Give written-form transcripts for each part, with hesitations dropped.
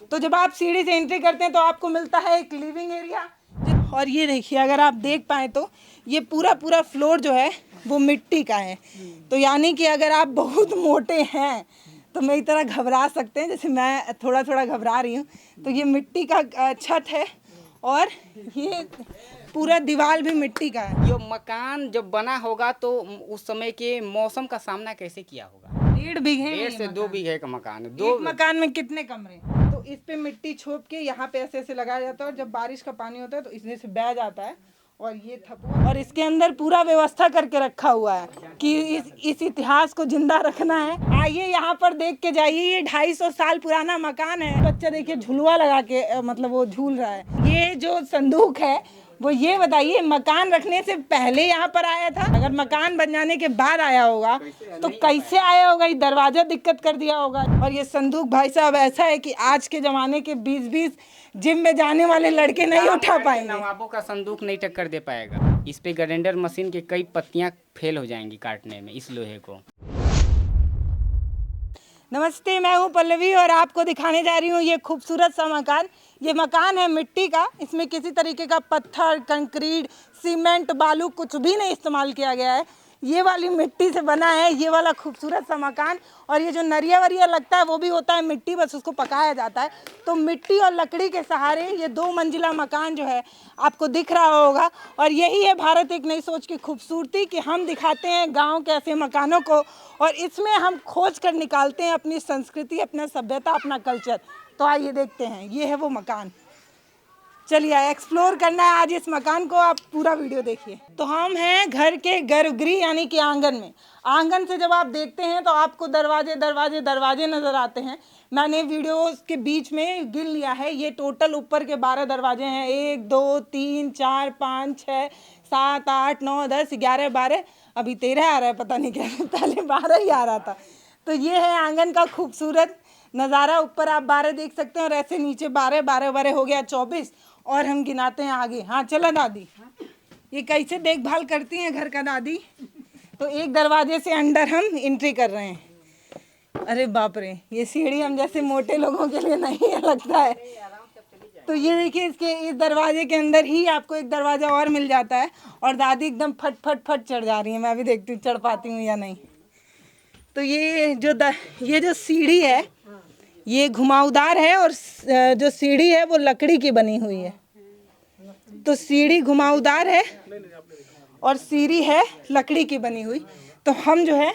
तो जब आप सीढ़ी से एंट्री करते हैं तो आपको मिलता है एक लिविंग एरिया। और ये देखिए, अगर आप देख पाए तो ये पूरा फ्लोर जो है वो मिट्टी का है। तो यानी कि अगर आप बहुत मोटे हैं तो मेरी तरह घबरा सकते हैं, जैसे मैं थोड़ा घबरा रही हूँ। तो ये मिट्टी का छत है और ये पूरा दीवार भी मिट्टी का है। ये मकान जब बना होगा तो उस समय के मौसम का सामना कैसे किया होगा? 1.5 बीघे 1.5 से 2 बीघे का मकान है। एक मकान में कितने कमरे? तो इस पे मिट्टी छोप के यहाँ पे ऐसे लगाया जाता है और जब बारिश का पानी होता है तो इसमें से बह जाता है। और ये थप्पा और इसके अंदर पूरा व्यवस्था करके रखा हुआ है कि इस इतिहास को जिंदा रखना है। आइए यहाँ पर देख के जाइए, ये 250 साल पुराना मकान है। बच्चा देखिए झुलवा लगा के मतलब वो झूल रहा है। ये जो संदूक है वो ये बताइए मकान रखने से पहले यहाँ पर आया था? अगर मकान बन जाने के बाद आया होगा तो कैसे आया होगा? ये दरवाजा दिक्कत कर दिया होगा। और ये संदूक भाई साहब ऐसा है कि आज के जमाने के 20-20 जिम में जाने वाले लड़के नहीं उठा पाएंगे। नवाबों का संदूक नहीं टक्कर दे पाएगा। इस पे ग्राइंडर मशीन के कई पत्तियां फेल हो जाएंगी काटने में इस लोहे को। नमस्ते, मैं हूं पल्लवी और आपको दिखाने जा रही हूं ये खूबसूरत सा मकान। ये मकान है मिट्टी का। इसमें किसी तरीके का पत्थर, कंक्रीट, सीमेंट, बालू कुछ भी नहीं इस्तेमाल किया गया है। ये वाली मिट्टी से बना है ये वाला खूबसूरत सा मकान। और ये जो नरिया वरिया लगता है वो भी होता है मिट्टी, बस उसको पकाया जाता है। तो मिट्टी और लकड़ी के सहारे ये 2 मंजिला मकान जो है आपको दिख रहा होगा। और यही है भारत एक नई सोच की खूबसूरती कि हम दिखाते हैं गाँव के ऐसे मकानों को और इसमें हम खोज कर निकालते हैं अपनी संस्कृति, अपना सभ्यता, अपना कल्चर। तो आइए देखते हैं, ये है वो मकान। चलिए एक्सप्लोर करना है आज इस मकान को, आप पूरा वीडियो देखिए। तो हम हैं घर के गर्भगृह यानी कि आंगन में। आंगन से जब आप देखते हैं तो आपको दरवाजे नज़र आते हैं। मैंने वीडियो के बीच में गिन लिया है, ये टोटल ऊपर के 12 दरवाजे हैं। 1 2 3 4 5 6 7 8 9 10 11 12, अभी 13 आ रहा है, पता नहीं क्या पहले 12 ही आ रहा था। तो ये है आंगन का खूबसूरत नज़ारा। ऊपर आप 12 देख सकते हैं और ऐसे नीचे 12 हो गया 24। और हम गिनाते हैं आगे। हाँ चला दादी, ये कैसे देखभाल करती हैं घर का दादी। तो एक दरवाजे से अंदर हम एंट्री कर रहे हैं। अरे बाप रे, ये सीढ़ी हम जैसे मोटे लोगों के लिए नहीं है लगता है। तो ये देखिए, इसके इस दरवाजे के अंदर ही आपको एक दरवाज़ा और मिल जाता है। और दादी एकदम फट चढ़ जा रही है। मैं भी देखती हूँ चढ़ पाती हूँ या नहीं। तो ये जो सीढ़ी है ये घुमावदार है और जो सीढ़ी है वो लकड़ी की बनी हुई है। तो सीढ़ी घुमावदार है और सीढ़ी है लकड़ी की बनी हुई। तो हम जो है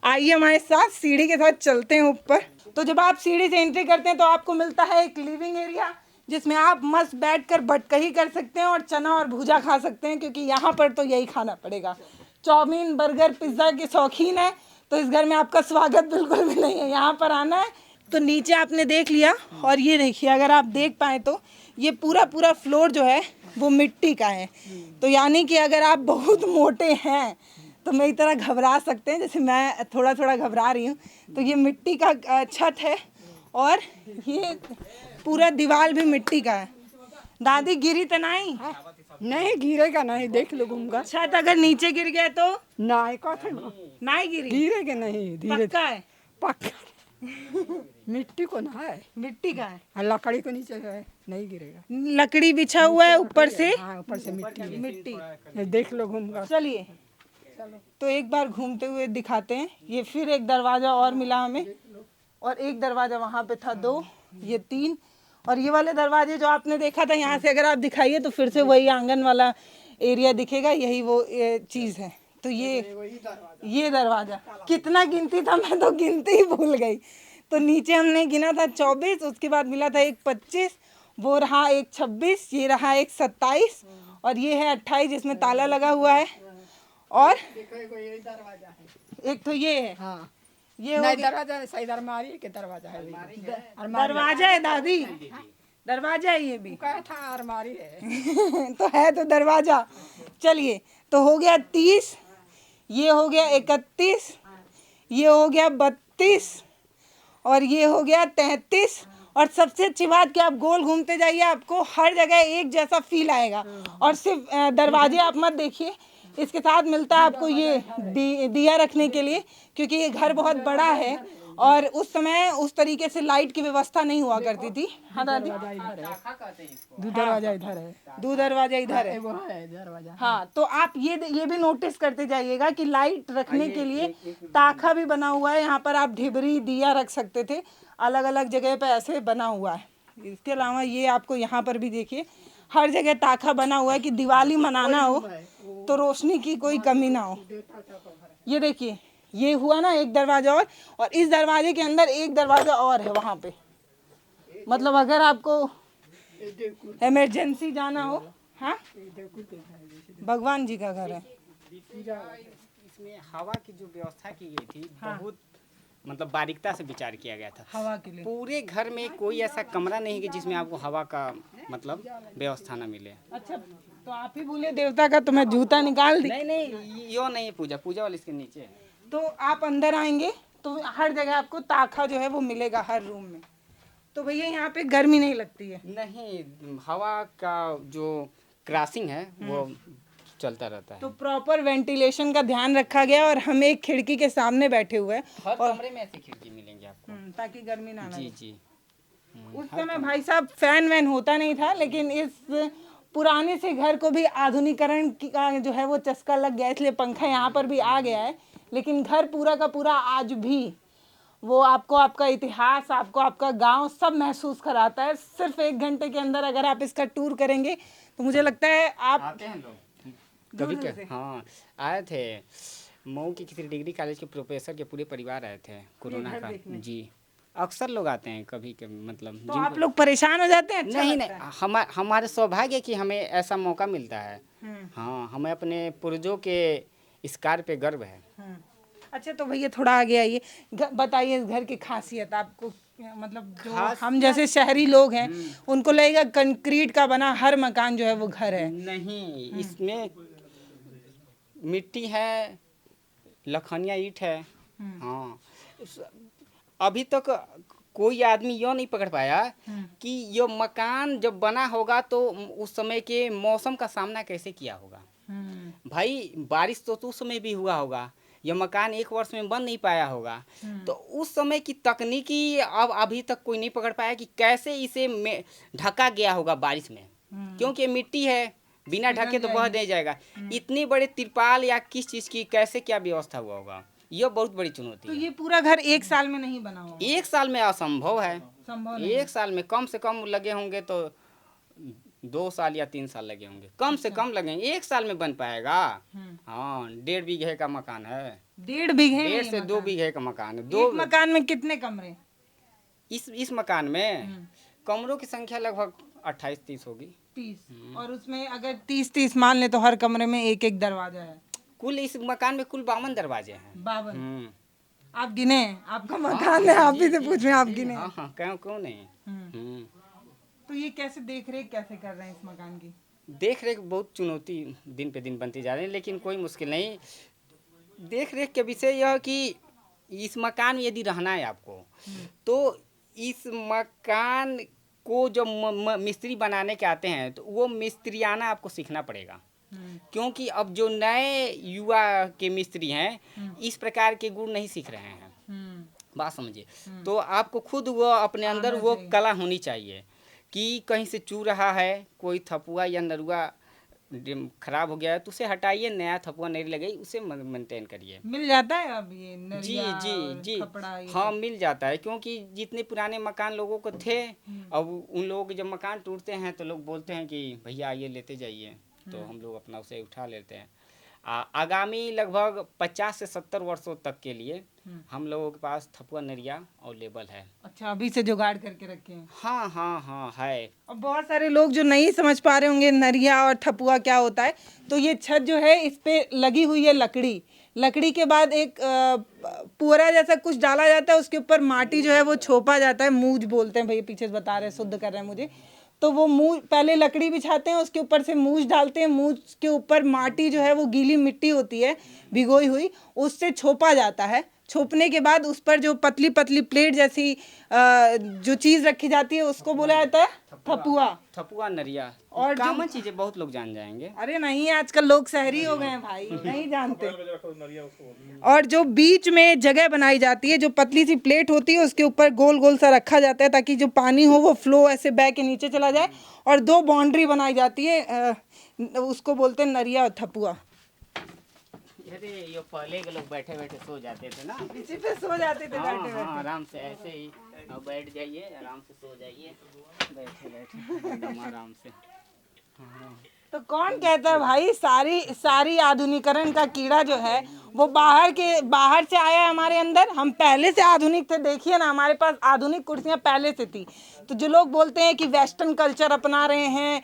आइए हमारे साथ सीढ़ी के साथ चलते हैं ऊपर। तो जब आप सीढ़ी से एंट्री करते हैं तो आपको मिलता है एक लिविंग एरिया जिसमें आप मस्त बैठकर बटकही कर सकते हैं और चना और भूजा खा सकते हैं, क्योंकि यहाँ पर तो यही खाना पड़ेगा। चाउमीन, बर्गर, पिज़्ज़ा के शौकीन है तो इस घर में आपका स्वागत बिल्कुल भी नहीं है, यहाँ पर आना है। तो नीचे आपने देख लिया और ये देखिए, अगर आप देख पाए तो ये पूरा फ्लोर जो है वो मिट्टी का है। तो यानी कि अगर आप बहुत मोटे हैं तो मेरी तरह घबरा सकते हैं, जैसे मैं थोड़ा घबरा रही हूँ। तो ये मिट्टी का छत है और ये पूरा दीवार भी मिट्टी का है। दादी गिरी तो नहीं? नहीं गिरेगा, नहीं देख लो घूमगा। छत अगर नीचे गिर गया तो नहीं कथन नहीं गिरी? गिरेगा नहीं, धीरे पक्का है? पक्का मिट्टी को ना है, मिट्टी का है। लकड़ी को नीचे है, नहीं गिरेगा। लकड़ी बिछा हुआ है ऊपर से, हाँ ऊपर से मिट्टी मिट्टी। देख लो घूमगा। चलिए तो एक बार घूमते हुए दिखाते हैं। ये फिर एक दरवाज़ा और मिला हमें और एक दरवाज़ा वहाँ पे था 2, ये 3। और ये वाले दरवाजे जो आपने देखा था यहाँ से अगर आप दिखाइए तो फिर से वही आंगन वाला एरिया दिखेगा, यही वो चीज़ है। तो ये दरवाज़ा कितना गिनती था, मैं तो गिनती ही भूल गई। तो नीचे हमने गिना था 24, उसके बाद मिला था एक 25, वो रहा एक 26, ये रहा एक 27 और ये है 28 जिसमें ताला लगा हुआ है। और एक तो ये है। हाँ ये नहीं दरवाजा सही दरमारी के दरवाजा है, दरवाजा है दादी, दरवाजा है ये भी। क्या था अलमारी है तो है तो दरवाजा। चलिए तो हो गया 30, ये हो गया 31, ये हो गया 32 और ये हो गया 33। और सबसे अच्छी बात कि आप गोल घूमते जाइए, आपको हर जगह एक जैसा फील आएगा। और सिर्फ दरवाजे आप मत देखिए, इसके साथ मिलता है आपको ये दिया रखने के लिए, क्योंकि ये घर बहुत बड़ा है और उस समय उस तरीके से लाइट की व्यवस्था नहीं हुआ करती थी। हाँ दादी, दो दरवाजा इधर है, दो दरवाजा इधर है। एगो है दरवाजा। हाँ, तो आप ये भी नोटिस करते जाइएगा कि लाइट रखने के लिए ताखा भी बना हुआ है। यहाँ पर आप ढिबरी दिया रख सकते थे, अलग अलग जगह पे ऐसे बना हुआ है। इसके अलावा ये आपको यहाँ पर भी देखिए हर जगह ताखा बना हुआ है कि दिवाली मनाना हो तो रोशनी की कोई कमी ना हो। ये देखिए, ये हुआ ना एक दरवाजा और इस दरवाजे के अंदर एक दरवाजा और है वहाँ पे। मतलब अगर आपको इमरजेंसी जाना हो। हाँ, भगवान जी का घर है। इसमें हवा की जो व्यवस्था की गई थी बहुत मतलब बारीकता से विचार किया गया था। हवा के लिए पूरे घर में कोई ऐसा कमरा नहीं कि जिसमें आपको हवा का मतलब व्यवस्था ना मिले। अच्छा, तो आप ही बोले देवता का, तो मैं जूता निकाल दी। नहीं नहीं, यो नहीं है पूजा वाली इसके नीचे है। तो आप अंदर आएंगे तो हर जगह आपको ताखा जो है वो मिलेगा हर रूम में। तो भैया यहाँ पे गर्मी नहीं लगती है? नहीं, हवा का जो क्रॉसिंग है वो चलता रहता है। तो प्रॉपर वेंटिलेशन का ध्यान रखा गया और हम एक खिड़की के सामने बैठे हुए हैं हर कमरे में ऐसी खिड़की मिलेंगे आपको। ताकि गर्मी ना जी लगे। जी। उस समय भाई साहब फैन वैन होता नहीं था, लेकिन इस पुराने से घर को भी आधुनिकरण का जो है वो चस्का लग गया, इसलिए पंखा यहाँ पर भी आ गया है। लेकिन घर पूरा का पूरा आज भी वो आपको आपका इतिहास, आपको आपका गांव सब महसूस कराता है। सिर्फ 1 घंटे के अंदर अगर आप इसका टूर करेंगे तो मुझे लगता है आप आते हैं लोग कभी हाँ आए थे। मऊ के किसी डिग्री कॉलेज के प्रोफेसर के पूरे परिवार आए थे कोरोना का। जी, अक्सर लोग आते हैं कभी के मतलब तो आप लोग परेशान हो जाते हैं? अच्छा नहीं लगता नहीं, हमारे सौभाग्य है कि हमें ऐसा मौका मिलता है। है? हाँ, हमें अपने पूर्वजों के इस कार्य पे गर्व है। अच्छा, तो भैया थोड़ा आगे आइए, बताइए इस घर की खासियत आपको। मतलब जो हम जैसे शहरी लोग हैं उनको लगेगा कंक्रीट का बना हर मकान जो है वो घर है। नहीं, इसमें मिट्टी है, लखनिया ईंट है। हाँ, अभी तक कोई आदमी यह नहीं पकड़ पाया कि ये मकान जब बना होगा तो उस समय के मौसम का सामना कैसे किया होगा। भाई बारिश तो उस समय भी हुआ होगा, यह मकान 1 वर्ष में बन नहीं पाया होगा। तो उस समय की तकनीकी अब अभी तक कोई नहीं पकड़ पाया कि कैसे इसे ढका गया होगा बारिश में, क्योंकि मिट्टी है, बिना ढके तो बह नहीं जाएगा। इतनी बड़े तिरपाल या किस चीज़ की कैसे क्या व्यवस्था हुआ होगा, यह बहुत बड़ी चुनौती तो है। ये पूरा घर 1 साल में नहीं बना होगा? 1 साल में असंभव है। संभव 1 साल में कम से कम लगे होंगे तो 2 साल या 3 साल लगे होंगे, कम से कम लगेंगे। 1 साल में बन पाएगा? हाँ, 1.5 बीघे का मकान है। 1.5 बीघे? 1.5 से 2 बीघे का मकान है। एक मकान में कितने कमरे? इस मकान में कमरों की संख्या लगभग 28-30 होगी। 30। और उसमें अगर 30-30 मान ले तो हर कमरे में एक एक दरवाजा है। कुल इस मकान में कुल 52 दरवाजे हैं। 52? आप गिने? आपका मकान है, आप ही से पूछ रहे हैं, आप गिने? हाँ हाँ, क्यों नहीं। तो ये कैसे देख रेख कैसे कर रहे हैं इस मकान की? देख रेख बहुत चुनौती दिन पे दिन बनती जा रही है, लेकिन कोई मुश्किल नहीं। देख रेख के विषय यह कि इस मकान में यदि रहना है आपको तो इस मकान को जो मिस्त्री बनाने के आते हैं तो वो मिस्त्रियाना आपको सीखना पड़ेगा, क्योंकि अब जो नए युवा के मिस्त्री हैं इस प्रकार के गुण नहीं सीख रहे हैं। बात समझिए। तो आपको खुद वो अपने अंदर वो कला होनी चाहिए कि कहीं से चू रहा है, कोई थपुआ या नरुआ खराब हो गया है तो उसे हटाइए, नया थपुआ नहीं लगे, उसे मेंटेन करिए। मिल जाता है अब ये जी नरिया जी और जी खपड़ा ये हाँ, मिल जाता है, क्योंकि जितने पुराने मकान लोगों को थे अब उन लोगों के जब मकान टूटते हैं तो लोग बोलते हैं कि भैया आइए लेते जाइए, तो हम लोग अपना उसे उठा लेते हैं। आगामी लगभग 50 से 70 वर्षों तक के लिए हम लोगों के पास थपुआ नरिया अवेलेबल है। अच्छा, अभी से जुगाड़ करके रखे हैं? हाँ हाँ हाँ है। और बहुत सारे लोग जो नहीं समझ पा रहे होंगे नरिया और थपुआ क्या होता है, तो ये छत जो है इस पे लगी हुई है लकड़ी के बाद एक पुअरा जैसा कुछ डाला जाता है, उसके ऊपर माटी जो है वो छोपा जाता है, मूज बोलते हैं, भैया पीछे से बता रहे हैं, शुद्ध कर रहे हैं मुझे। तो वो मूज पहले लकड़ी बिछाते हैं, उसके ऊपर से मूज डालते हैं, मूज के ऊपर माटी जो है वो गीली मिट्टी होती है भिगोई हुई, उससे छोपा जाता है, छोपने के बाद उस पर जो पतली पतली प्लेट जैसी जो चीज रखी जाती है उसको बोला जाता है थपुआ। थपुआ नरिया और और जो- कॉमन चीजें बहुत लोग जान जाएंगे। अरे नहीं, आजकल लोग शहरी हो गए हैं भाई, नहीं जानते। और जो बीच में जगह बनाई जाती है, जो पतली सी प्लेट होती है उसके ऊपर गोल गोल सा रखा जाता है ताकि जो पानी हो वो फ्लो ऐसे बह के नीचे चला जाए। और 2 बाउंड्री बनाई जाती है, उसको बोलते हैं नरिया और थपुआ। अरे ये पहले के लोग बैठे बैठे सो जाते थे ना। इसी पे सो जाते थे हाँ बैठे हाँ, बैठे। आराम से ऐसे ही अब बैठ जाइए, आराम से सो जाइए, बैठे बैठे एकदम आराम से। हाँ। तो कौन कहता है भाई, सारी आधुनिकरण का कीड़ा जो है वो बाहर से आया है हमारे अंदर। हम पहले से आधुनिक थे, देखिए ना, हमारे पास आधुनिक कुर्सियां पहले से थी। तो जो लोग बोलते हैं कि वेस्टर्न कल्चर अपना रहे हैं,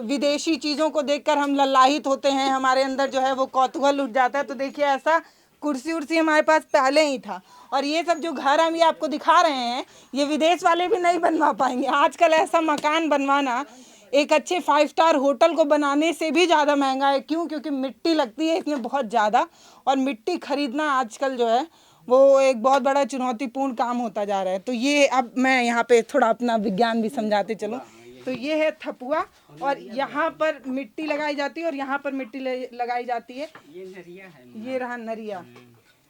विदेशी चीज़ों को देखकर हम ललाहित होते हैं, हमारे अंदर जो है वो कौतूहल उठ जाता है, तो देखिए ऐसा कुर्सी उर्सी हमारे पास पहले ही था। और ये सब जो घर हम ये आपको दिखा रहे हैं, ये विदेश वाले भी नहीं बनवा पाएंगे। आजकल ऐसा मकान बनवाना एक अच्छे 5 स्टार होटल को बनाने से भी ज़्यादा महंगा है। क्यों? क्योंकि मिट्टी लगती है इसमें बहुत ज़्यादा, और मिट्टी खरीदना आजकल जो है वो एक बहुत बड़ा चुनौतीपूर्ण काम होता जा रहा है। तो ये अब मैं यहाँ पे थोड़ा अपना विज्ञान भी समझाते चलूँ। तो ये है थपुआ, और यहाँ पर मिट्टी लगाई जाती है और यहाँ पर मिट्टी लगाई जाती है। ये नरिया है। ये रहा नरिया,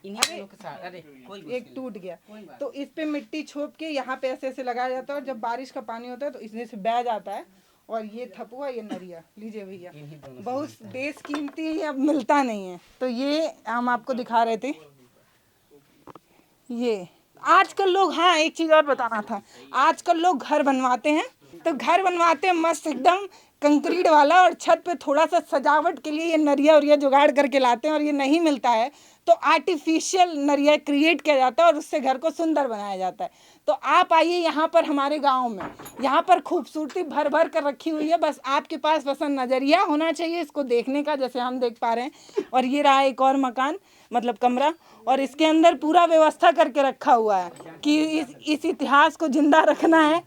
इन्हीं लोग के साथ, अरे कोई एक टूट गया। तो इस पे मिट्टी छोप के यहाँ पे ऐसे ऐसे लगाया जाता है, और जब बारिश का पानी होता है तो इसमें से बह जाता है। और ये थपुआ, ये नरिया, लीजिए भैया, बहुत बेशकीमती है, अब मिलता नहीं है। तो ये हम आपको दिखा रहे थे। ये आजकल लोग, हाँ एक चीज़ और बताना था, आजकल लोग घर बनवाते हैं, तो घर बनवाते हैं मस्त एकदम कंक्रीट वाला, और छत पे थोड़ा सा सजावट के लिए ये नरिया उरिया जुगाड़ करके लाते हैं, और ये नहीं मिलता है तो आर्टिफिशियल नरिया क्रिएट किया जाता है और उससे घर को सुंदर बनाया जाता है। तो आप आइए यहाँ पर हमारे गांव में, यहाँ पर खूबसूरती भर भर कर रखी हुई है, बस आपके पास पसंद नज़रिया होना चाहिए इसको देखने का, जैसे हम देख पा रहे हैं। और ये रहा एक और मकान, मतलब कमरा, और इसके अंदर पूरा व्यवस्था करके रखा हुआ है कि इस इतिहास को जिंदा रखना है।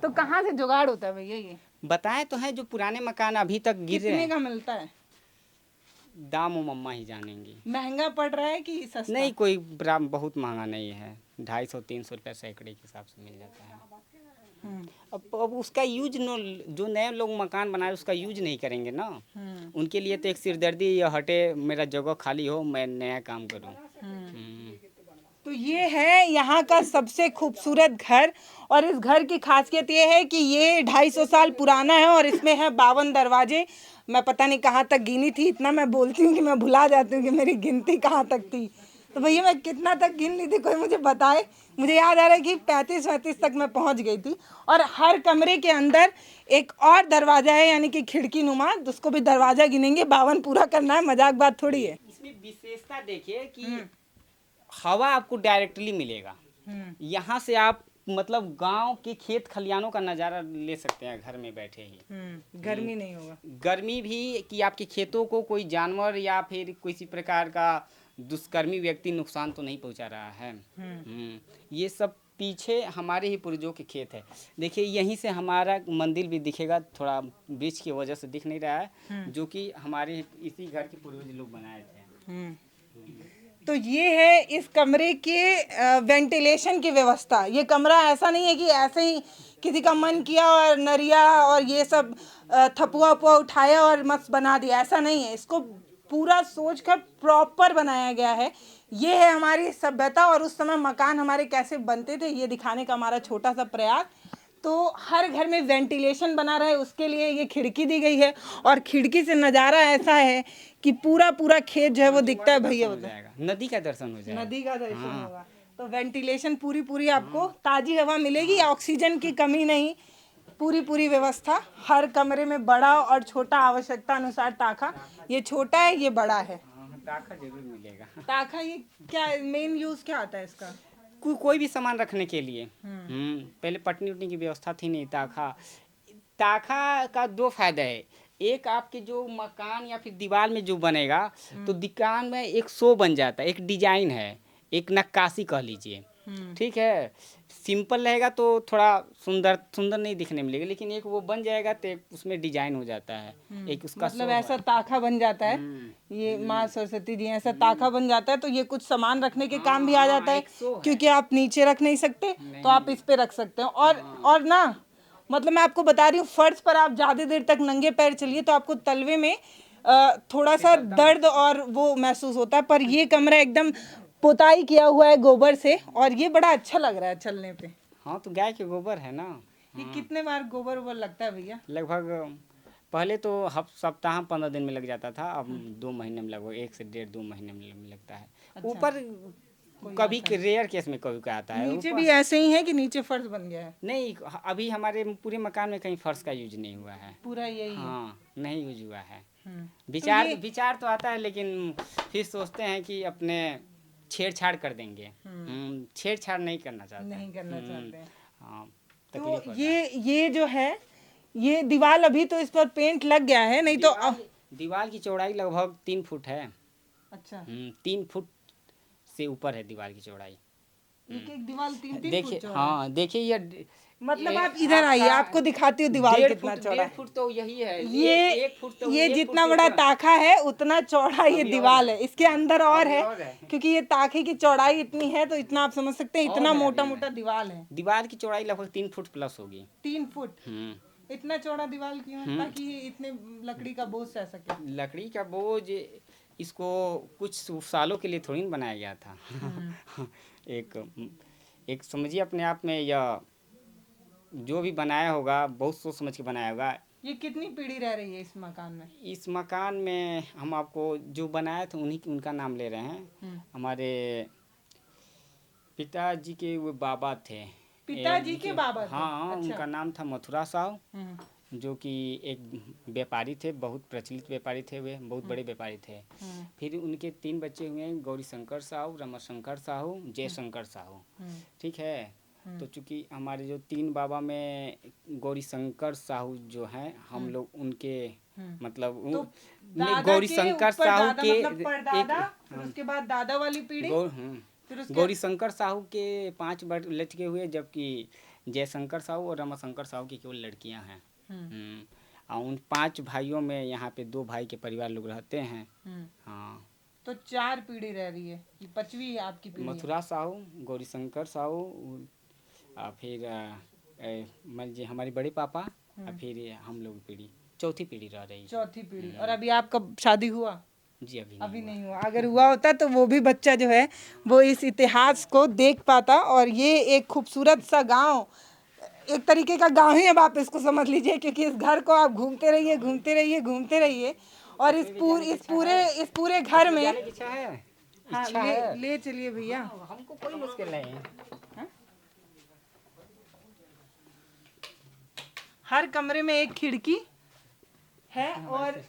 तो कहाँ से जुगाड़ होता है भैया? ये बताए तो है, जो पुराने मकान अभी तक गिर रहे कितने हैं, का मिलता है? दाम वो मम्मा ही जानेंगी। महंगा पड़ रहा है कि सस्ता? नहीं, कोई बहुत महंगा नहीं है, 250-300 रुपया सैकड़े के हिसाब से मिल जाता है। अब उसका यूज जो नए लोग मकान बनाए उसका यूज नहीं करेंगे ना, उनके लिए तो एक सिरदर्दी, ये हटे मेरा जगह खाली हो, मैं नया काम करूँ। तो ये है यहाँ का सबसे खूबसूरत घर, और इस घर की खासियत ये है कि ये 250 साल पुराना है, और इसमें है 52 दरवाजे। मैं पता नहीं कहाँ तक गिनी थी, इतना मैं बोलती हूँ कि मैं भुला जाती हूँ कि मेरी गिनती कहाँ तक थी। तो भैया मैं कितना तक गिन ली थी, कोई मुझे बताए? मुझे याद आ रहा है कि 35-35 तक मैं पहुँच गई थी। और हर कमरे के अंदर एक और दरवाज़ा है, यानी कि खिड़की नुमा, उसको भी दरवाज़ा गिनेंगे, 52 पूरा करना है, मजाक बात थोड़ी है। इसमें विशेषता देखिए कि हवा आपको डायरेक्टली मिलेगा। यहाँ से आप मतलब गांव के खेत खलियानों का नज़ारा ले सकते हैं घर में बैठे ही। गर्मी नहीं होगा। गर्मी भी कि आपके खेतों को कोई जानवर या फिर किसी प्रकार का दुष्कर्मी व्यक्ति नुकसान तो नहीं पहुंचा रहा है। ये सब पीछे हमारे ही पूर्वजों के खेत है। देखिए यहीं से हमारा मंदिर भी दिखेगा, थोड़ा वृक्ष की वजह से दिख नहीं रहा है, जो कि हमारे इसी घर के पूर्वज लोग बनाए थे। तो ये है इस कमरे के वेंटिलेशन की व्यवस्था। ये कमरा ऐसा नहीं है कि ऐसे ही किसी का मन किया और नरिया और ये सब थपुआ वपुआ उठाया और मस्त बना दिया, ऐसा नहीं है। इसको पूरा सोच कर प्रॉपर बनाया गया है। ये है हमारी सभ्यता, और उस समय मकान हमारे कैसे बनते थे ये दिखाने का हमारा छोटा सा प्रयास। तो हर घर में वेंटिलेशन बना रहे उसके लिए ये खिड़की दी गई है, और खिड़की से नज़ारा ऐसा है कि पूरा पूरा खेत जो है वो दिखता है। भैया नदी का दर्शन हो जाएगा, नदी का दर्शन होगा। तो वेंटिलेशन पूरी आपको ताज़ी हवा मिलेगी, ऑक्सीजन की कमी नहीं, पूरी व्यवस्था। हर कमरे में बड़ा और छोटा आवश्यकता अनुसार ताखा, ये छोटा है ये बड़ा है। ताखा जरूर मिलेगा। ताखा ये क्या मेन यूज़ क्या आता है इसका? कोई भी सामान रखने के लिए। पहले पटनी उटनी की व्यवस्था थी नहीं। ताखा का 2 फायदा है। एक, आपके जो मकान या फिर दीवार में जो बनेगा तो दुकान में एक शो बन जाता है, एक डिजाइन है, एक नक्काशी कह लीजिए, ठीक है। सिंपल रहेगा तो थोड़ा सुंदर सुंदर नहीं दिखने मिलेगा, लेकिन एक वो बन जाएगा तो एक उसमें डिजाइन हो जाता है, एक उसका मतलब शो ऐसा ताखा बन जाता है। ये माँ सरस्वती जी ऐसा ताखा बन जाता है, तो ये कुछ सामान रखने के काम भी आ जाता है, एक शो है। क्योंकि आप नीचे रख नहीं सकते तो आप इस पे रख सकते हो। और ना मतलब मैं आपको बता रही हूँ, फर्श पर आप ज़्यादा देर तक नंगे पैर चलिए तो आपको तलवे में थोड़ा सा दर्द और वो महसूस होता है, पर ये कमरा एकदम पुताई किया हुआ है गोबर से, और ये बड़ा अच्छा लग रहा है चलने पे। हाँ, तो गाय के गोबर है ना। ये कितने बार गोबर वोबर लगता है भैया? लगभग पहले तो सप्ताह 15 दिन में लग जाता था, अब 2 महीने में लगभग 1 से 1.5-2 महीने में लगता है। ऊपर कभी रेयर केस में कभी का आता है। नीचे भी ऐसे ही है कि नीचे फर्श बन गया है? नहीं, अभी हमारे पूरे मकान में कहीं फर्श का यूज नहीं हुआ है। पूरा यही है। हाँ, नहीं यूज हुआ है। तो विचार तो आता है, लेकिन फिर सोचते हैं कि अपने छेड़छाड़ कर देंगे। छेड़छाड़ नहीं करना चाहते। नहीं करना चाहते हैं। हाँ, तो तकलीफ होता है। ये जो है, ये दीवार अभी तो इस पर पेंट लग गया है, नहीं तो दीवार की चौड़ाई लगभग 3 फुट है। अच्छा, 3 फुट से ऊपर है दीवार की चौड़ाई। एक एक दीवार 3-3 फुट देखिए, चौड़ा है। हाँ देखिए, ये मतलब आप इधर आइए, आपको दिखाती हूँ दीवार कितना चौड़ा 1.5 है। फुट तो यही है। ये 1 फुट तो ये 1 फुट जितना से बड़ा ऊपर। ताखा है उतना चौड़ा ये अभी दीवार और है, इसके अंदर और है, और है। क्योंकि ये ताखे की चौड़ाई इतनी है, तो इतना आप समझ सकते हैं, इतना और है, मोटा अभी मोटा दीवार है। दीवार की चौड़ाई लगभग 3 फुट प्लस होगी। 3 फुट हम्म इतना चौड़ा दीवार क्यों है? ताकि ये इतने लकड़ी का बोझ सह सके। लकड़ी का बोझ इसको कुछ सालों के लिए थोड़ी ना बनाया गया था। एक समझिए, अपने आप में यह जो भी बनाया होगा बहुत सोच समझ के बनाया होगा। ये कितनी पीढ़ी रह रही है इस मकान में? इस मकान में हम आपको जो बनाए थे उनका नाम ले रहे हैं। हमारे पिताजी के वो बाबा थे। पिताजी के बाबा थे? हाँ, अच्छा। उनका नाम था मथुरा साहू, हम्म, जो कि एक व्यापारी थे, बहुत प्रचलित व्यापारी थे, वे बहुत बड़े व्यापारी थे। फिर उनके 3 बच्चे हुए, गौरी शंकर साहू, रमाशंकर साहू, जयशंकर साहू। ठीक है। तो चूंकि हमारे जो 3 बाबा में गौरी शंकर साहू जो हैं, हम लोग उनके मतलब तो गौरी शंकर साहू के मतलब परदादा, फिर उसके बाद दादा वाली पीढ़ी, फिर उसके गौरी शंकर साहू के 5 लड़के हुए, जबकि जयशंकर साहू और रमाशंकर साहू की केवल लड़कियां हैं। और उन 5 भाइयों में यहाँ पे 2 भाई के परिवार लोग रहते हैं। हाँ, तो 4 पीढ़ी रह रही है, ये 5वीं आपकी पीढ़ी है। मथुरा साहू, गौरी शंकर साहू, फिर मान लीजिए हमारे बड़े पापा, और फिर हम लोग पीढ़ी, चौथी पीढ़ी रह रही है। चौथी पीढ़ी। और अभी आपका शादी हुआ? जी अभी नहीं हुआ। अगर हुआ होता तो वो भी बच्चा जो है वो इस इतिहास को देख पाता। और ये एक खूबसूरत सा गांव, एक तरीके का गांव ही अब आप इसको समझ लीजिए, क्योंकि इस घर को आप घूमते रहिए, घूमते रहिए, घूमते रहिए, और इस पूरे घर में इच्छा है। हाँ, ले चलिए भैया। हमको कोई मुश्किल नहीं है। हर कमरे में एक खिड़की है, और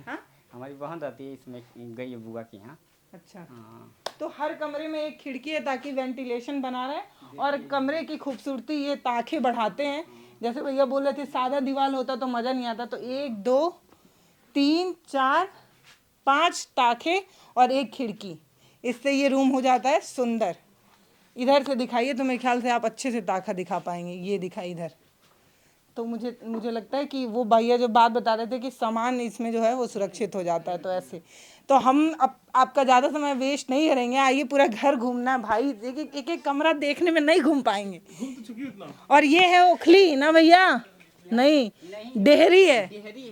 हाँ? हमारी बहन रहती है इसमें, गई है बुआ के यहाँ। अच्छा, हाँ। तो हर कमरे में एक खिड़की है ताकि वेंटिलेशन बना रहे, और कमरे की खूबसूरती ये ताखे बढ़ाते हैं। जैसे भैया बोल रहे थे सादा दीवार होता तो मज़ा नहीं आता, तो 1 2 3 4 5 ताखे और एक खिड़की, इससे ये रूम हो जाता है सुंदर। इधर से दिखाइए तो मेरे ख्याल से आप अच्छे से ताखा दिखा पाएंगे। ये दिखाई इधर, तो मुझे लगता है कि वो भैया जो बात बता रहे थे कि सामान इसमें जो है वो सुरक्षित हो जाता है। तो ऐसे तो हम आपका ज़्यादा समय वेस्ट नहीं करेंगे, आइए पूरा घर घूमना है भाई। एक कमरा देखने में नहीं घूम पाएंगे। और ये है ओखली ना भैया? नहीं, डेहरी है। डेहरी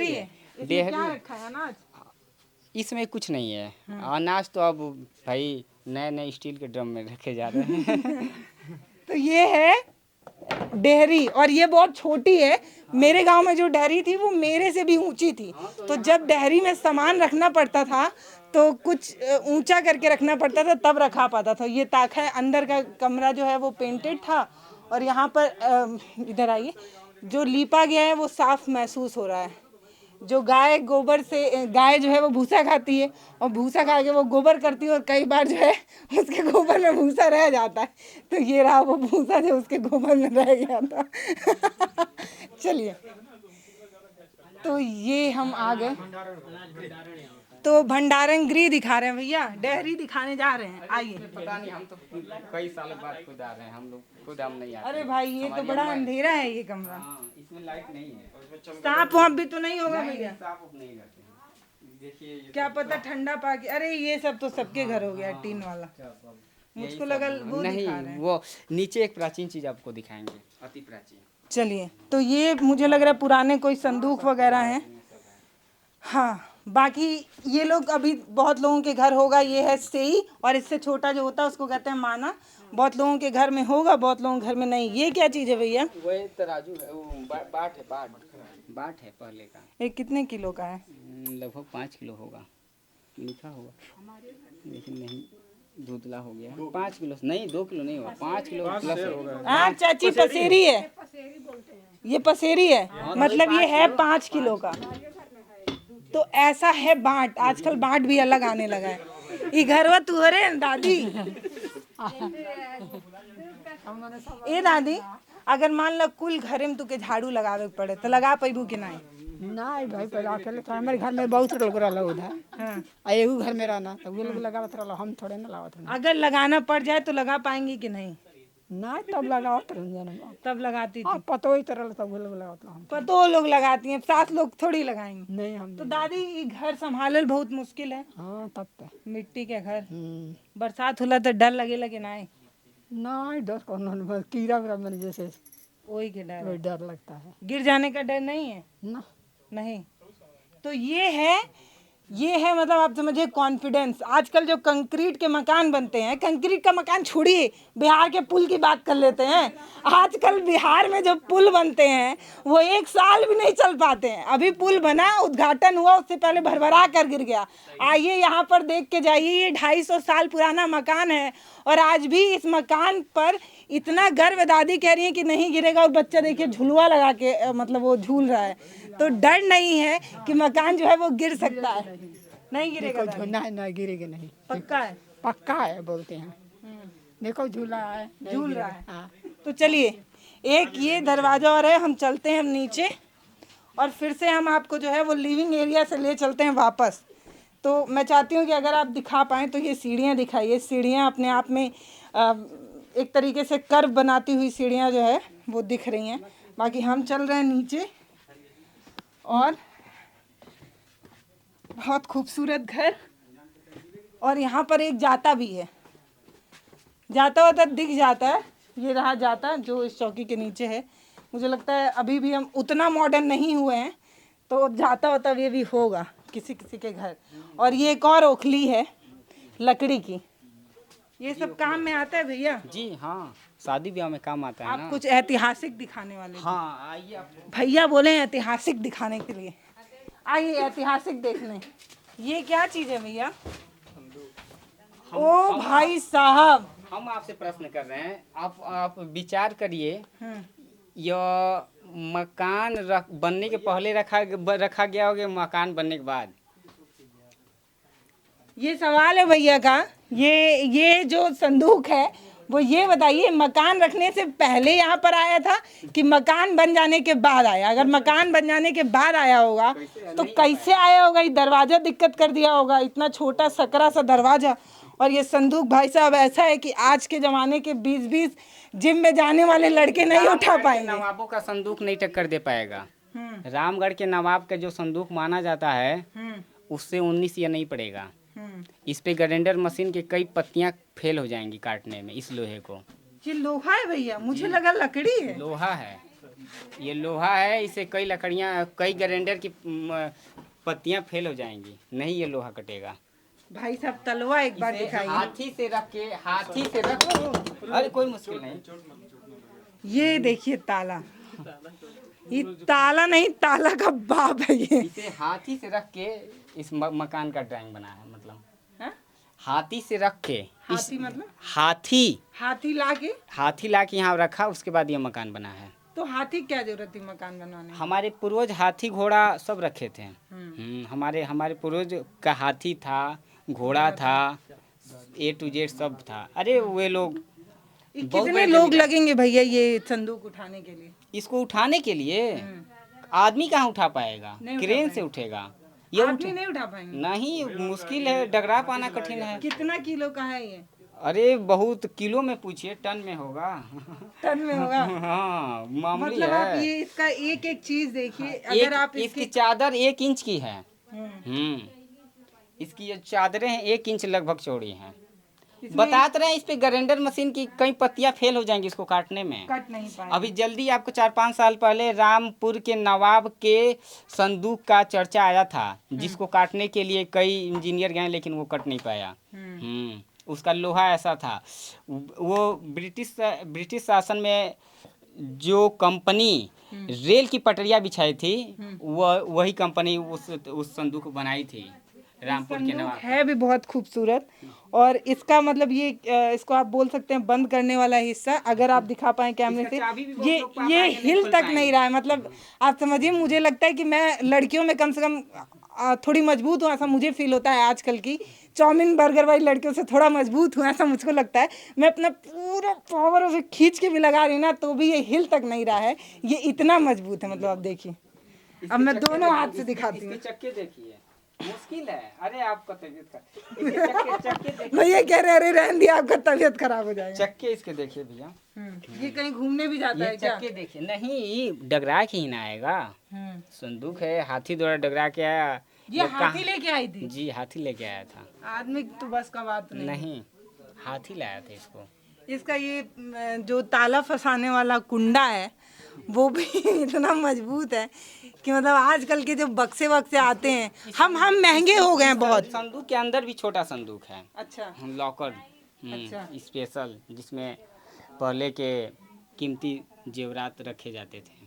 है। इसमें क्या रखा है अनाज? इसमें कुछ नहीं है अनाज, तो अब भाई नए नए स्टील के ड्रम में रखे जा रहे हैं। तो ये है डेहरी, और ये बहुत छोटी है। मेरे गांव में जो डेहरी थी वो मेरे से भी ऊंची थी, तो जब डेहरी में सामान रखना पड़ता था तो कुछ ऊंचा करके रखना पड़ता था, तब रखा पाता था। ये ताखा है, अंदर का कमरा जो है वो पेंटेड था, और यहाँ पर इधर आइए, जो लीपा गया है वो साफ महसूस हो रहा है। जो गाय गोबर से, गाय जो है वो भूसा खाती है, और भूसा खा के वो गोबर करती है, और कई बार जो है उसके गोबर में भूसा रह जाता है। तो ये रहा वो भूसा जो उसके गोबर में रह गया था। चलिए, तो ये हम आ गए। तो भंडारण गृह दिखा रहे हैं भैया, डेयरी दिखाने जा रहे हैं। आइए। पता नहीं, हम तो कई साल बाद खुद आ रहे हैं, हम लोग खुद हम नहीं आते। अरे भाई ये तो बड़ा अंधेरा है ये कमरा। हाँ, इसमें लाइट नहीं है। सांप वाप भी तो नहीं होगा भैया? साफ उफ नहीं करते हैं। देखिए क्या पता ठंडा पाके। अरे ये सब तो सबके घर हो गया टीन वाला। मुझको लगा वो नहीं, दिखा रहे हैं। वो नीचे एक प्राचीन चीज आपको दिखाएंगे, अति प्राचीन। चलिए, तो ये मुझे लग रहा है पुराने कोई संदूक वगैरह हैं। हाँ, बाकी ये लोग अभी बहुत लोगों के घर होगा, ये है सेई, और इससे छोटा जो होता है उसको कहते हैं माना। बहुत लोगों के घर में होगा, बहुत लोगों के घर में नहीं। ये क्या चीज़ है भैया? वो तराजू है, वो बाट है, बाट है पहले का। ये कितने किलो का है? लगभग 5 किलो होगा, लिखा होगा, लेकिन नहीं, धुंधला हो गया। 5 किलो नहीं, 2 किलो नहीं होगा, 5 किलो प्लस होगा। हाँ चाची, पसेरी है ये, पसेरी है, मतलब ये है 5 किलो का। तो ऐसा है बाट। आजकल बाट भी अलग आने लगा है। ये घरवा तुहरे दादी। ए दादी, अगर मान लो कुल घरे में तुके झाड़ू लगावे के पड़े तो लगा पैबू कि नहीं? नहीं भाई, पहले अकेले तो हमारे घर में बहुत लोग रहा उधर। हाँ। आ एगो घर में रहना तो वो लोग लगावत रहा, हम थोड़े ना लगावत रहे। अगर लगाना पड़ जाए तो लगा पाएंगी कि नहीं? नहीं तब लगावत रहे, तब लगाती हाँ थी। पतो ही तरह तब वो लोग लगावत रहे, हम पतो लोग लगाती हैं, 7 लोग थोड़ी लगाएंगे। नहीं। हम तो दादी ये घर संभालल बहुत मुश्किल है। हाँ तब तो मिट्टी के घर, बरसात होला तो डर लगेला कि नहीं? नहीं, डर कौन, कीड़ा वीड़ा मैंने जैसे वही के डर कोई है। डर लगता है गिर जाने का डर नहीं है? ना। नहीं। तो ये है मतलब आप समझिए कॉन्फिडेंस। आजकल जो कंक्रीट के मकान बनते हैं, कंक्रीट का मकान छोड़िए, बिहार के पुल की बात कर लेते हैं। आजकल बिहार में जो पुल बनते हैं वो 1 साल भी नहीं चल पाते हैं। अभी पुल बना, उद्घाटन हुआ, उससे पहले भरभरा कर गिर गया। आइए यहाँ पर देख के जाइए, ये 250 साल पुराना मकान है और आज भी इस मकान पर इतना गर्व। दादी कह रही है कि नहीं गिरेगा, और बच्चा देखिए झुलवा लगा के मतलब वो झूल रहा है। तो डर नहीं है कि मकान जो है वो गिर सकता है। नहीं गिरेगा दादी? नहीं गिरेगा नहीं, पक्का है? पक्का है बोलते हैं। देखो झूला है, झूल रहा है। हाँ। तो चलिए, एक ये दरवाजा और है, हम चलते हैं नीचे और फिर से हम आपको जो है वो लिविंग एरिया से ले चलते हैं वापस। तो मैं चाहती हूँ कि अगर आप दिखा पाएँ तो ये सीढ़ियाँ दिखाइए। सीढ़ियाँ अपने आप में एक तरीके से कर्व बनाती हुई सीढ़ियाँ जो है वो दिख रही हैं। बाकी हम चल रहे हैं नीचे, और बहुत खूबसूरत घर, और यहाँ पर एक जाता भी है। जाता हुआ दिख जाता है, ये रहा जाता जो इस चौकी के नीचे है। मुझे लगता है अभी भी हम उतना मॉडर्न नहीं हुए हैं, तो जाता होता ये भी होगा किसी किसी के घर। और ये एक और ओखली है लकड़ी की। ये सब काम में आता है भैया? जी हाँ, शादी ब्याह में काम आता है आप ना। कुछ ऐतिहासिक दिखाने वाले हैं। हाँ आइए आप। भैया बोले हैं ऐतिहासिक दिखाने के लिए। आइए ऐतिहासिक देखने। ये क्या चीज़ है भैया? ओ भाई साहब, हम आपसे प्रश्न कर रहे हैं, आप विचार करिए, यह मकान बनने के पहले रखा गया होगा, मकान बनने के बाद? ये सवाल है भैया का। ये जो संदूक है वो ये बताइए, मकान रखने से पहले यहाँ पर आया था कि मकान बन जाने के बाद आया? अगर मकान बन जाने के बाद आया होगा तो कैसे आया होगा? ये दरवाज़ा दिक्कत कर दिया होगा, इतना छोटा सकरा सा दरवाज़ा। और ये संदूक भाई साहब ऐसा है कि आज के ज़माने के 20-20 जिम में जाने वाले लड़के नहीं उठा पाएंगे। नवाबों का संदूक नहीं टक्कर दे पाएगा। रामगढ़ के नवाब का जो संदूक माना जाता है उससे 19 या नहीं पड़ेगा। इस पे ग्राइंडर मशीन के कई पत्तियां फेल हो जाएंगी काटने में, इस लोहे को। ये लोहा है भैया? मुझे लगा लकड़ी है। लोहा है, ये लोहा है। इसे कई लकड़ियां, कई ग्राइंडर की पत्तियां फेल हो जाएंगी, नहीं ये लोहा कटेगा। भाई साहब तलवा एक बार दिखाइए। हाथी से रख के, अरे कोई मुश्किल नहीं। ये देखिए ताला, ये ताला नहीं, ताला का बाप है ये। इसे हाथी से रख के इस मकान का ड्राइंग बना है, मतलब हाँ? हाथी से रख के। हाथी मतलब? हाथी ला के यहाँ रखा, उसके बाद ये मकान बना है। तो हाथी क्या जरूरत थी मकान बनाने में? हमारे पूर्वज हाथी घोड़ा सब रखे थे। हमारे पूर्वज का हाथी था, घोड़ा था, A to Z सब था। अरे वे लोग कितने लोग लगेंगे भैया ये संदूक उठाने के लिए? इसको उठाने के लिए आदमी कहाँ उठा पाएगा? नहीं उठा क्रेन पाएगा। से उठेगा। ये आदमी नहीं उठा पाएंगे? नहीं, मुश्किल है, डगरा पाना कठिन है। कितना किलो का है ये? अरे बहुत किलो में पूछिए, टन में होगा। टन में होगा? हाँ, मामूली मतलब आप है। ये इसका एक एक चीज देखिए, अगर आप इसकी चादर 1 इंच की है। हम्म, इसकी ये चादरें हैं 1 इंच लगभग चौड़ी हैं। बताते रहे इस पे ग्राइंडर मशीन की कई पत्तियां फेल हो जाएंगी इसको काटने में। कट नहीं पाए। अभी जल्दी आपको 4-5 साल पहले रामपुर के नवाब के संदूक का चर्चा आया था, जिसको काटने के लिए कई इंजीनियर गए लेकिन वो कट नहीं पाया। उसका लोहा ऐसा था। वो ब्रिटिश शासन में जो कंपनी रेल की पटरियां बिछाई थी, वही कंपनी उस संदूक को बनाई थी रामपुर के संदूक नवाब। है भी बहुत खूबसूरत, और इसका मतलब ये इसको आप बोल सकते हैं बंद करने वाला हिस्सा, अगर आप दिखा पाए कैमरे इसका से, चाबी भी बहुत ये लोग पा ये पाएंगे, नहीं हिल खोल तक पाएंगे। नहीं रहा है। मतलब आप समझिए, मुझे लगता है कि मैं लड़कियों में कम से कम थोड़ी मजबूत हूँ, ऐसा मुझे फील होता है। आजकल की चाउमीन बर्गर वाली लड़कियों से थोड़ा मजबूत हूँ, ऐसा मुझको लगता है। मैं अपना पूरा पावर उसे खींच के भी लगा रही हूँ ना, तो भी ये हिल तक नहीं रहा है। ये इतना मजबूत है, मतलब आप देखिए। अब मैं दोनों हाथ से दिखाती हूँ। इसके चक्के देखिए, मुश्किल है। अरे आपका तबीयत का इसके चक्के देखिए, भैया कह रहे अरे रहने दिए, आपका तबीयत खराब हो जाएगा। चक्के इसके देखिए भैया। ये कहीं घूमने भी जाता ये है क्या? चक्के देखिए, नहीं डगरा के ही ना आएगा। संदूक है, हाथी द्वारा डगरा के आया। ये हाथी लेके आई थी? जी, हाथी लेके आया था। आदमी तो बस का बात नहीं। नहीं, हाथी लाया था इसको। इसका ये जो ताला फंसाने वाला कुंडा है, वो भी इतना मजबूत है कि मतलब आजकल के जो बक्से वक्से आते हैं, हम महंगे हो गए हैं बहुत। संदूक के अंदर भी छोटा संदूक है, अच्छा। लॉकर अच्छा। स्पेशल, जिसमें पहले के कीमती जेवरात रखे जाते थे।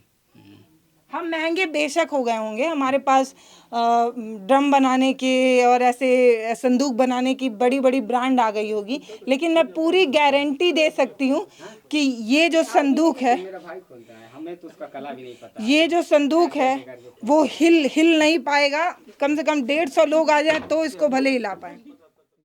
हम महंगे बेशक हो गए होंगे, हमारे पास ड्रम बनाने के और ऐसे संदूक बनाने की बड़ी बड़ी ब्रांड आ गई होगी, लेकिन मैं पूरी गारंटी दे सकती हूँ कि ये जो संदूक है, मेरा भाई खोलता है, हमें तो उसका कला भी नहीं पता। ये जो संदूक है वो हिल नहीं पाएगा। कम से कम 150 लोग आ जाए तो इसको भले हिला पाए।